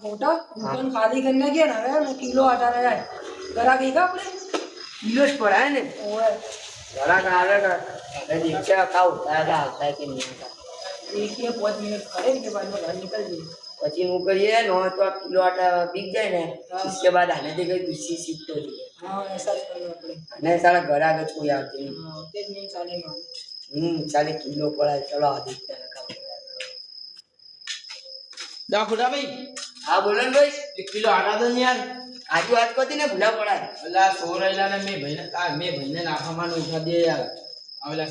મોટા દુકાન ખાલી કરીને ગયા ને હવે કિલો આટા જાય ગરાક એક આપણે કિલો જ પડાય ને ઓય ઘણા કાલે રિક્ષા ખાવ આવતા કે નહીં આવતા એક કે 5 મિનિટ ખરે કે બાદ ઘર નીકળ જઈએ પછી હું કરીએ નો તો કિલો આટા બીક જાય ને इसके बाद आने दे गई दूसरी शिफ्ट हो रही है हाँ ऐसा જ કરવું આપણે नहीं साला घर आगे कोई आती नहीं હા તે જ નહીં ચાલે માં चाले किलो पड़ा चलो आदित्य ने खाओ दा खुदा भाई हाँ बोलो न भाई 1 किलो आटा दो ने यार आजू आज को ने भूला पड़ा है अल्लाह सोरेला ने मैं भाईने नाखामान उठा दे यार अवला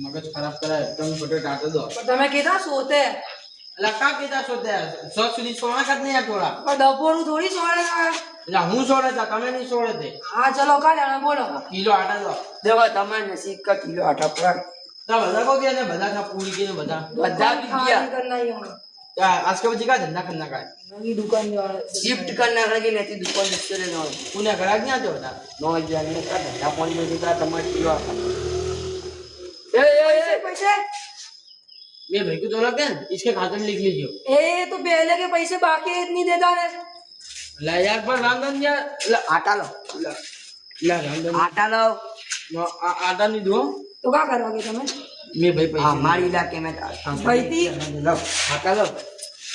मगज खराब करा एकदम छोटे आटा दो પણ તમે કીધા સોતે अल्लाह का कीधा सोते सो सुधी सोना का नहीं यार थोड़ा પણ ડબોરું થોડી સોળે अल्लाह हूं सोड़े था તમે नहीं सोड़े थे હા ચલો કાલે આને બોલો किलो आटा दो देखो तुम्हारे नसीब का किलो आटा पड़ा ता बता को गया ने बता का पूरी के ने बता बता भी दिया ખાલી કરના અહીંયા आज के बजे का धंधा करना का નવી દુકાન વાળા शिफ्ट करना लगी नहीं दुकान जिससे नो उन्हें घरा नहीं आते होता 9000 ने का धंधा फोन में दिखा तुम्हारे किलो आटा पैसे पैसे ये भाई को तो लग गया इसके खाते में लिख लीजिए ए तो पहले के पैसे बाकी इतनी देता है ला यार पर रामधन यार आटा लो ला रामधन आटा लो आटा नहीं दो तो क्या करोगे तुम्हें मैं भाई पैसे हमारे इलाके में भाई थी लो आटा लो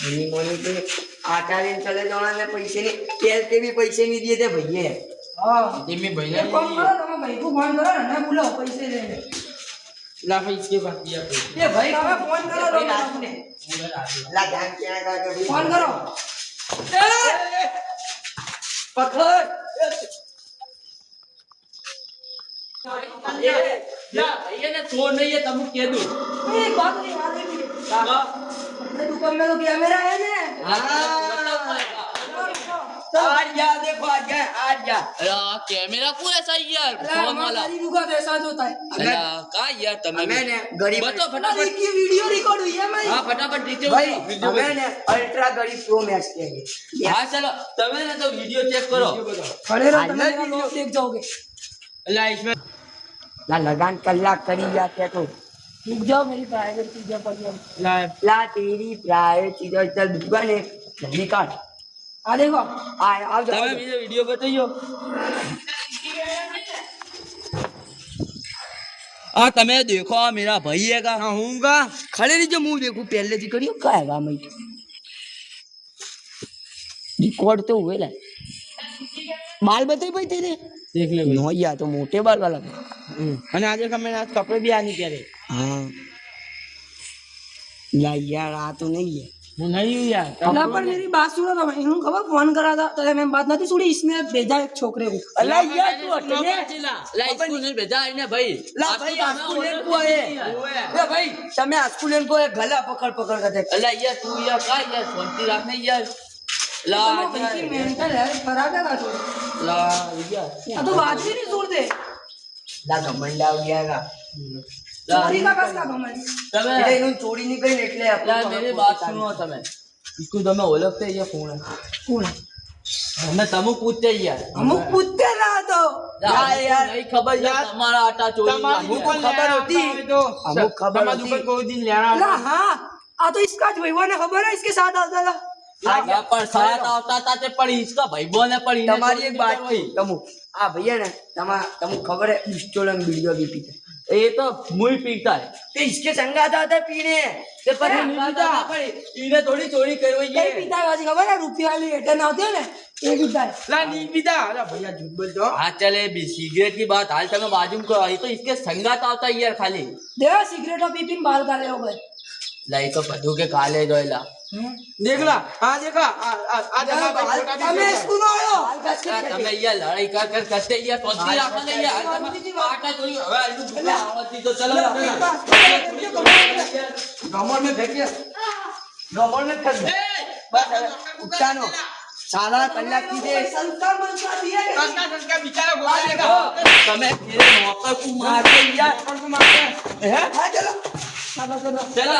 मनी मोनी पे आटा लेने चले जाना ने पैसे नहीं तेल के भी पैसे नहीं दिए थे भैया हाँ ये मैं भाई एक काम करो तुम भाई को फोन करो ना बुलाओ पैसे लेने ला भाई इसके बाद दिया पैसे ये भाई તમે ફોન કરો भाई रात ने ला ध्यान क्या करके फोन करो पकड़ ये ने छोड़ नहीं है तब कह दो एक बात नहीं याद है अपने दुकान में तो कैमरा है ने आज जा देखो आज जा अरे कैमरा कौन ऐसा ही यार फोन वाला हमारी दुकान ऐसा जो होता है अरे का यार तमे मैंने गरीब बताओ अरे फटाफट की वीडियो रिकॉर्ड हुई है मैं हाँ फटाफट नीचे भाई वीडियो मैंने अल्ट्रा गरीब प्रो मैक्स किया हाँ चलो तमे ना तो वीडियो चेक करो खड़े रहो आज तुम ना मेरा वीडियो। लोग देख जाओगे अल्लाह इसमें ला लगान कलाक करी जाते तो रुक जाओ मेरी प्राइवेट चीजें पड़ी है ला ला तेरी प्राइवेट चीजों चल दुकान है जल्दी काट आ देखो आ आओ जाओ तमे मुझे वीडियो बताइयो हाँ तमे देखो आ मेरा भाई है का हां हूंगा खड़े रहिए मुंह देखो पहले जी करियो का है मैं रिकॉर्ड तो हुए ला बाल बताई भाई तेरे देख ले नो या तो मोटे बाल वाला અને આજે તમે आज कपड़े भी आनी प्यारे हाँ ला यार आ तो नहीं है હું નહીં हूं यार अल्लाह पर मेरी बात सुनो तो मैं इन्हों खबर फोन करा था तो मैं बात नहीं सुनी इसने भेजा एक छोकरे को अल्लाह यार तू अटले ला स्कूल में भेजा है ना भाई ला भाई स्कूल को है ए भाई તમે આ સ્કૂલ को है गला पकड़ पकड़ कर देख अल्लाह यार तू यार का यार शांति रखने यार ला मेंटल है खराब है का तो ला यार तो बात भी नहीं सुनते ला घमंड आ गयागा चोरी का कस का घमंड तमे એટલે એનું ચોરી ની કઈ એટલે ला मेरी बात सुनो तमे इसको तमे ओळखते ये कौन है कौन हमें तमु पूछते यार अमुक पूछते ना तो यार नहीं खबर यार हमारा आटा चोरी તમારી हुआ। દુકાન ખબર લેવા હતી. આવતા હોય તો અમુક ખબર તમારી હતી. દુકાન કોઈ દિન લેવા ला हाँ आ तो इसका जो ने खबर है इसके साथ आता था ला पर साथ आवता था ते पण इसका भाई बोले पण इने તમારી चोरी એક नहीं વાત करवाई। તમુ આ ભૈયા ને તમુ ખબર है पिस्टोल में वीडियो भी पीता ये तो मुई पीता है तो इसके संगात आता है पीने ते पर अरे नहीं पीता पीता पर इने थोड़ी चोरी करवाई कई है पिता है बाजी खबर है रुपया वाली रिटर्न आते हैं ना ये पिता है લા નહીં પીતા અલા ભૈયા झूठ बोलते हो हाँ चले भी सिगरेट की बात हाल समय बाजू में को आई तो इसके संगात आवता है यार खाली देखा सिगरेट और पीपिन बाल काले हो गए लाई तो बधू के काले जोइला देख ला हाँ देखा आ जमा भाई छोटा भी हमें छोटा। स्कूल आयो તમે યાર લડાઈ कर करते यार सोचती आपने यार आटा चोरी હવે आलू आवती तो चलो गमन में फेंक गमन में फेंक बस उठानो साला कलाक की दे संस्कार मनसा दिए संस्कार संस्कार बिचारा गोवा देगा તમે मेरे नौकर को मार मार के यार कौन को मारते हैं हैं हाँ चलो चलो चलो चला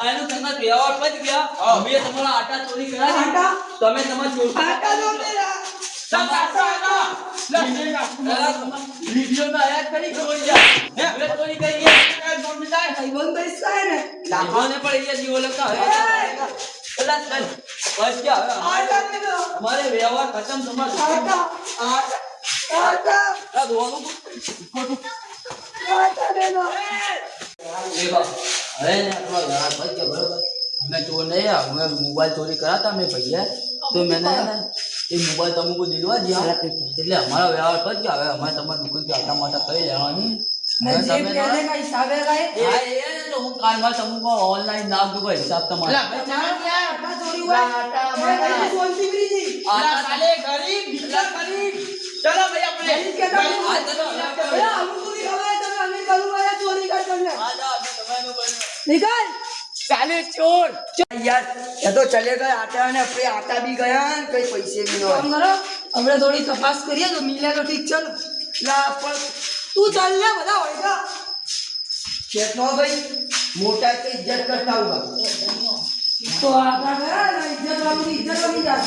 आनु संगत व्यवहार पद गया હવે તમારા આટા ચોરી કર્યા છે आटा તમે તમાર ચોરી आटा दो मेरा सब आटा आटा ला देगा वीडियो में आया करी छोड़ जा ये चोरी करी है जोड़ मिला है भाई बंद इसका है ना लाखों ने पर ये जीवो लगता है પેલા ચાલ બસ ગયા હવે અમારે વ્યવહાર ખતમ તમારો આ દોવાનું દેખો હવે ને આપણો વ્યવહાર બસ ગયા બરોબર અમે ચોર નહીં અમે મોબાઈલ ચોરી કરાતા મેં ભૈયા તો મેં એ મોબાઈલ તમને દિલવા દિયા એટલે અમારો વ્યવહાર બસ ગયા હવે અમારે તમારી દુકાન થી આટા માટા કરી લેવાની હું કાલમાં તમને ઓનલાઈન નામ દઉં હિસાબ તમારે ચાલે ચોર યાર એ તો ચલે ગए આટા ને આપણે આટા भी ગયા ને કઈ પૈસે भी ન હોય આપણે થોડી તપાસ કરીએ તો મિલે તો ઠીક ચાલ લા પણ તું ચાલ લે બધા હોય કા चेतनो भाई मोटा की इज्जत करता होगा તો આપણા ઘરે ઇજ્જત વાળી જા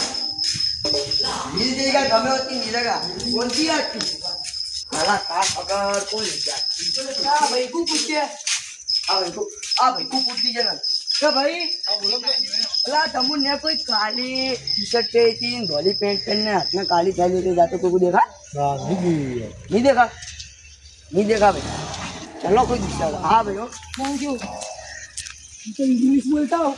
मिल जाएगा गमे होती मिलेगा कौन सी आती साला का अगर कोई क्या भाई को पूछे भाई को पूछ लीजिए ना क्या भाई अला तमुन ने कोई काली टी शर्ट पे थी धोली पैंट पहनने हाथ में काली थैली लेके जाते को देखा नहीं देखा भाई चलो कोई दूसरा हाँ भाई हो थैंक यू तो इंग्लिश बोलता हो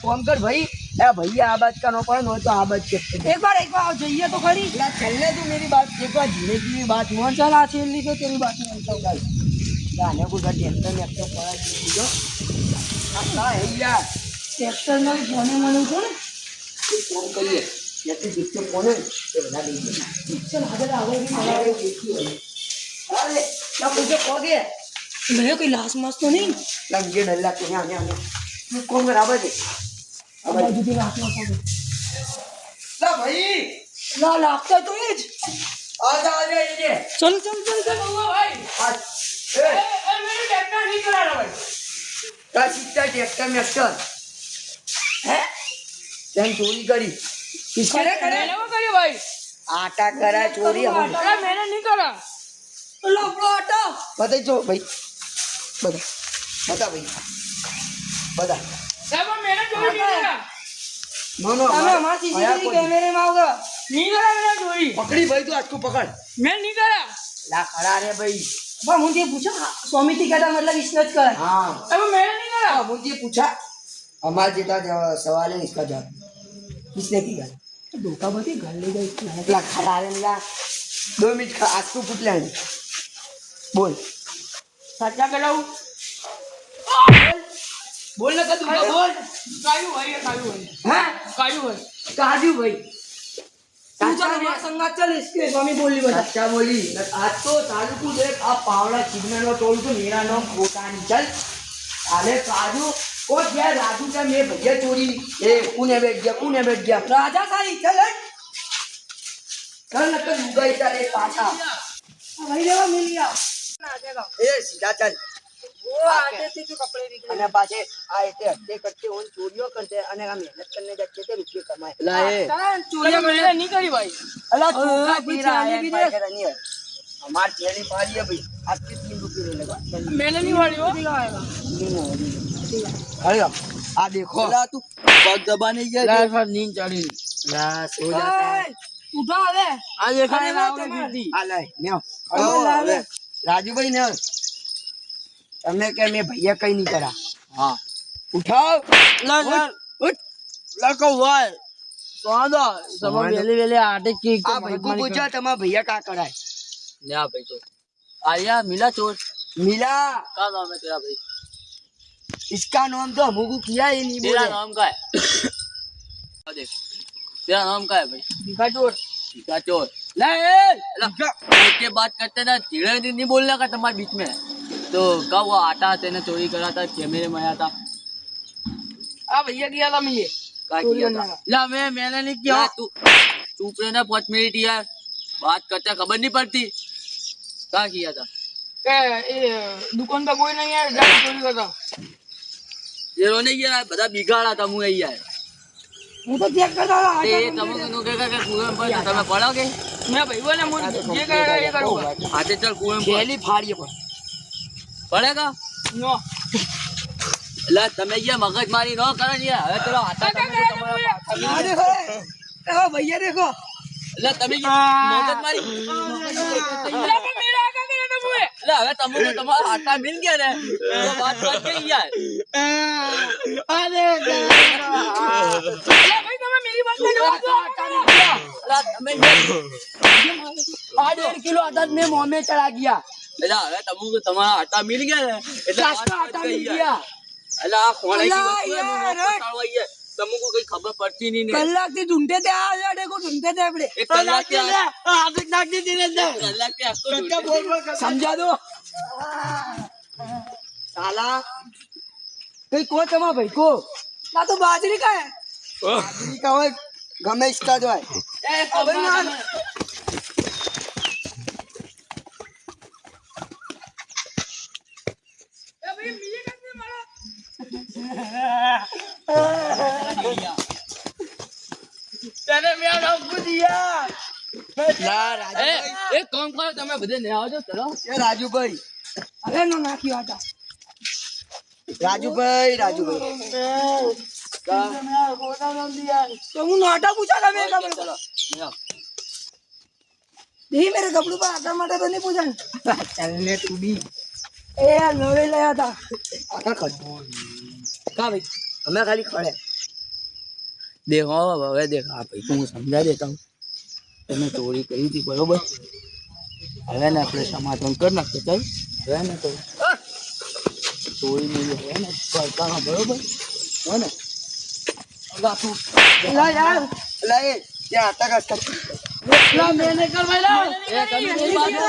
फोन कर भाई ए भैया आ बात का नो पड़े नो तो आ बात के एक बार आओ जाइए तो खड़ी ला चलने तू मेरी बात एक बार धीरे की बात मान चल आ छेली पे तेरी बात मानता हूँ गाने को घर टेंशन में तो पड़ा जो अच्छा है यार ट्रैक्टर में जाने मालूम कौन फोन करिए या तो जिससे फोन है ये बना दीजिए चल आगे आगे भी चला अरे क्या मुझे खो गया मैं कोई लाश मास तो नहीं लंगे डल्ला के आने आने तू कौन बराबर है अब जुदी लाश मास हो ला भाई ला लागता तो ये आ जा ये चल चल चल चल भाई आज ए मेरे ट्रैक्टर नहीं चला रहा भाई का सीधा ट्रैक्टर में चल है तेन चोरी करी किसने करे वो करे भाई आटा करा चोरी हम अरे मैंने नहीं करा लो आटा बता जो भाई बता भाई बता साहब मैंने चोरी नहीं करा नो नो हमारा सीसीटीवी कैमरे में आओगा नहीं करा मैंने चोरी पकड़ी भाई तू आज को पकड़ मैं नहीं करा ला खड़ा रे भाई अब मुझे पूछा स्वामी टी कहता मतलब इसने कर हाँ अब मैंने नहीं करा मुझे पूछा हमारा जितना सवाल है इसका जवाब किसने किया धोखा बती घर ले गई ला खड़ा रे ला 2 मिनट आज को पूछ ले बोल सच्चा कराऊ बोल ना कदू बोल कायू भाई हैं कायू भाई काजू भाई तू चल हमारे संगात चल इसके स्वामी बोली बता अच्छा बोली आज तो सालू को देख आप पावड़ा चिकन में तोड़ तो मेरा नाम कोटा नहीं चल अरे काजू को क्या राजू का मैं भैया चोरी ए कूने बैठ गया राजा साई चल कल तक गई चले पाछा भाई देवा मिल गया आ जाएगा ए सीधा चल वो आते थे जो कपड़े बिक અને પાછે આ એટલે હત્તે કરતે ઓન ચોરીઓ કરતે અને આ મહેનત કરને जाते थे रुपये कमाए ला ए चोरी मैंने नहीं करी भाई अला चूका अभी पी रहा चाली है भी भाई दे। करा नहीं है हमार थैली फाड़ी है भाई आपके 3 रुपये ले लगा मैंने नहीं वाली हो अरे आ देखो ला तू पग दबाने गया ला पर नींद चढ़ी ला सो जाता है उठा दे आ देखा अरे ना वो दीदी आ ले ने लावे। राजू भाई ने તમે કે મે ભૈયા કઈ નહીં કરા हां ઉઠાઓ ला उठ ला को वाय स्वादा सब वेले वेले आटे की आ भाई को पूछा તમારા ભૈયા કા કરાય ले आ भाई तो आया मिला चोर मिला का नाम है तेरा भाई इसका नाम तो हमको किया ही नहीं तेरा बोले नाम का है आ देख तेरा नाम का है भाई भिखा चोर भिखा चोर ले के बात करते ना धीरे धीरे नहीं बोलने का तुम्हारे बीच में तो कब वो आटा तेने चोरी करा था कैमरे में आया था आ भैया किया था मुझे क्या किया था ला मैंने नहीं किया तू चुप रहना 5 मिनट यार बात करते खबर नहीं पड़ती क्या किया था दुकान पे कोई नहीं है जाके चोरी करता ये रोने किया बता बिगाड़ा था मुझे यार હું તો ચેક કરતા હતા એ તમે નો કે કુएं पर તમે પડાઓगे मैं भाई बोले मुझे ये करेगा ये करूंगा आते चल कुएं पर पहली फाड़ी पर पड़ेगा नो એટલે તમે યાર મગજ મારી ન કરો ને યાર. હવે ચલો આટા તમે તો તમારા આ દેખો એ ભૈયા દેખો એટલે તમે મગજ મારી એટલે હવે તમે તો તમારા આટા મિલ ગયા ને તો વાત ગઈ યાર. તમે 1.5 કિલો આટા મેં મોં में चढ़ा गया એટલે હવે તમે તમારા આટા મિલ ગયા ને એટલે વાત आटा मिल ગઈ गया યાર. એટલે આ ખોળાઈ અલા ગઈ યાર, તમને કઈ ખબર પડતી નહીં ને. કલાક થી ઢૂંઢતે તે આ દેખો ઢૂંઢતે તે આપણે એક કલાક થી કલાક થી આખો ઢૂંઢે. समझा दो साला कहीं को तमा भाई को ના તો બાજરી કા હે आदमी का હોય ગમે इसका जो है એ ખબર ના એક કામ કરો તમે બધે ને આવજો ચલો. ये राजू भाई અરે નો નાખ્યો આટા તો હું નોટા પૂછા તમે ચલો નહીં મેરે કપડું પર આટા માટે તો નહીં પૂછા चलने तू भी એ નવે લયા હતા आका खड़ का भाई हमें खाली खड़े દેખો હવે દેખ આ ભાઈ હું સમજાવી દેતા હું. તમે ચોરી કરી હતી બરોબર. હવે ને આપણે સમાધાન કરી નાખીએ ચાલ. હવે ને તો ચોરી નહીં હવે ને કરતા બરોબર હો ને. લા યાર ला ये क्या आता का લા મેને કરવાયલા એ તમે નહીં બાજુ.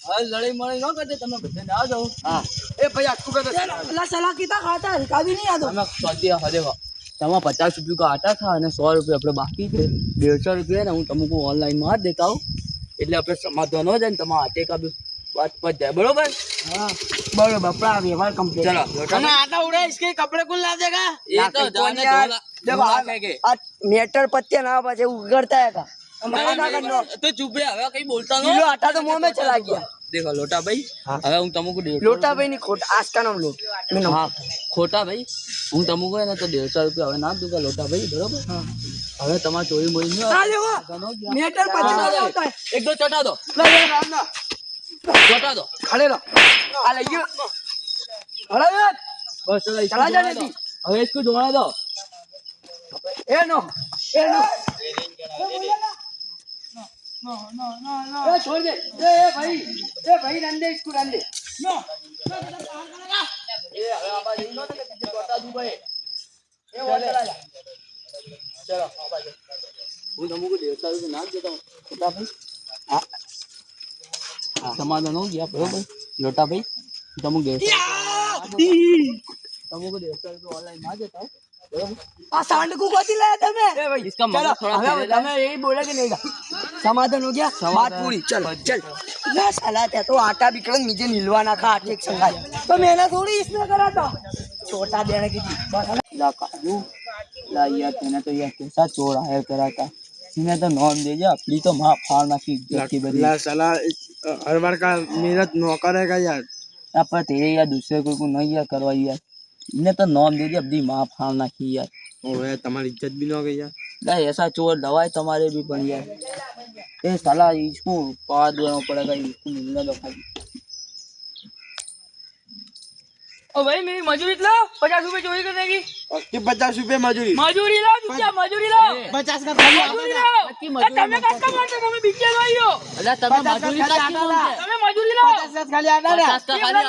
હવે લડાઈ મળી ન કરજે તમે બધાને આવજો. हां ए भाई आपको का લા સલા કીતા ખાતા હલકા भी नहीं आदो તમે સોચી હા દેખો તમે 50 રૂપિયા કા આટા થા અને 100 રૂપિયા આપણે બાકી છે 150 રૂપિયા ને હું તમને ઓનલાઈન માં દેતા હું એટલે આપણે સમાધાન હો જાય ને તમારા હાથે કા बात पच जाए बरोबर. हां बरोबर अपना व्यवहार कंप्लीट चलो हमें आटा उड़ा इसके कपड़े कौन ला देगा? ये तो जाने दो जब आज मेटर पत्ते ना बचे उगड़ता है का हमारे ना करना तो चुप रहे હવે કઈ બોલતા ન किलो आटा तो मुंह में चला गया देखो लोटा भाई હવે હું તમને को लोटा भाई नहीं खोट आज का नाम लोट मैं हाँ खोटा भाई હું તમને को ना तो 150 રૂપિયા હવે ના दूंगा लोटा भाई बरोबर. હવે તમાર ચોરી મોરી ન આ દેખો मीटर 50 होता है એક દો ચટા દો चटा दो खड़े रहो आ लइयो खड़ा है बस चलो चला जाने दी હવે इसको जोड़ा दो ए नो ए छोड़ दे ए भाई रंदे इसको रंदे नो ए હવે આબા લઈ લો ને કે ચોટા દુ ભાઈ ए वो चला जा चलो आबा હું તમને को 150 રૂપિયા નાખ દેતા હું छोटा भाई समाधान हो गया बरोबर. लोटा भाई तुम गए तुमको 150 रुपये ऑनलाइन मार देता हूँ बरोबर. आ सांड को कोती लाया તમે ए भाई इसका मजा थोड़ा हमें पहले हमें यही बोला कि नहीं का समाधान हो गया बात पूरी चल चल ना साला ते तो आटा बिकड़ नीचे नीलवा ना खा आटे संगा तो मैंने थोड़ी इसने करा था छोटा देने की थी ला काजू ला यार तूने तो यार कैसा चोर हायर करा था. इन्हें तो नॉन दे जा अपनी तो माँ फाड़ नाखी इज्जत बड़ी साला हर बार का मेहनत नौकर है यार. यहाँ पर तेरे यार दूसरे कोई को नहीं यार करवाई यार. इन्हें तो नॉन दे दिया अपनी माँ फाड़ नाखी यार. ओए तुम्हारी इज्जत भी न हो गई यार. यार ऐसा चोर दवाई तुम्हारे भी बन यार. ये साला इसको पार देना पड़ेगा इसको मिलने दो खाली. ओ भाई मेरी मजूरी लो 50 रुपए चोरी करने की 50 रुपये मजूरी. मजूरी लो क्या मजूरी लो 50 का खाली मजूरी लो તમે કાકા માટે તમે બીજે લાવ્યો અલ્યા તમે મજૂરી કાકી બોલતે તમે મજૂરી લો 50 का खाली आटा ना. 50 का ખાલી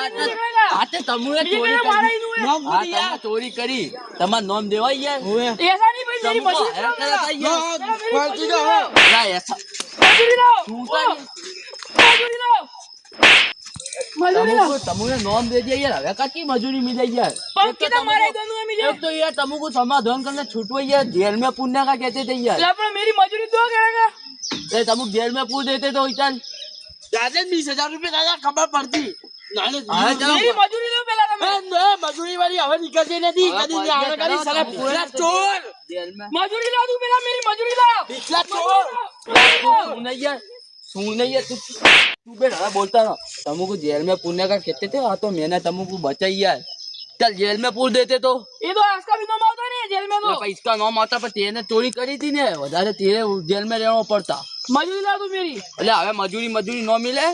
આટે તમુએ ચોરી કરી नौम હા बुद्धि यार. તમે ચોરી કરી તમાર નામ દેવાય યાર ओए ऐसा नहीं भाई मेरी તમકો मजूरी હેરાન लो કરાતા યાર क्वालिटी का है. ના એસા मजूरी लो તું કા मजूरी लो मजूरी लो તમુને નામ દે દે યાર હવે કાકી મજૂરી મિલે યાર पंखी तो मारे दोनों में मुझे एक तो यार तमको समाधान करने छूटो यार जेल में पुण्य का कहते थे यार लेकिन मेरी मजूरी दो करेगा ये तमको जेल में पूछ देते तो इतन ज्यादा 20,000 रुपये दादा खबर पड़ती. नाले हाँ, चलो. मेरी मजूरी दो पहला તમે મજૂરી વાળી હવે નીકળતી નથી કદી ની આવે કરી સાલા પૂરા ચોર जेल में मजूरी ला तू पहला मेरी मजूरी ला पिछला ચોર. सुन यार सुन यार तू बेटा बोलता ना तमको जेल में पुण्य का कहते थे हाँ तो मैंने तमको बचाई यार चल जेल में पूर देते तो ये तो इसका भी नाम आता नहीं जेल में तो भाई इसका नाम आता पर तेने चोरी करी थी ने વધારે तेरे जेल में रहना पड़ता मजूरी ला तू मेरी એટલે હવે મજૂરી ન मिले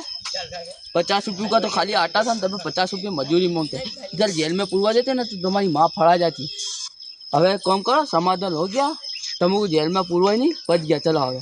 50 रुपये का तो खाली आटा था तब 50 रुपये मजूरी मांगते इधर जेल में पूरवा देते ना तो तुम्हारी माँ फड़ा जाती। હવે काम करो समाधान हो गया तुमको जेल में पूरवा नहीं बच गया चलो હવે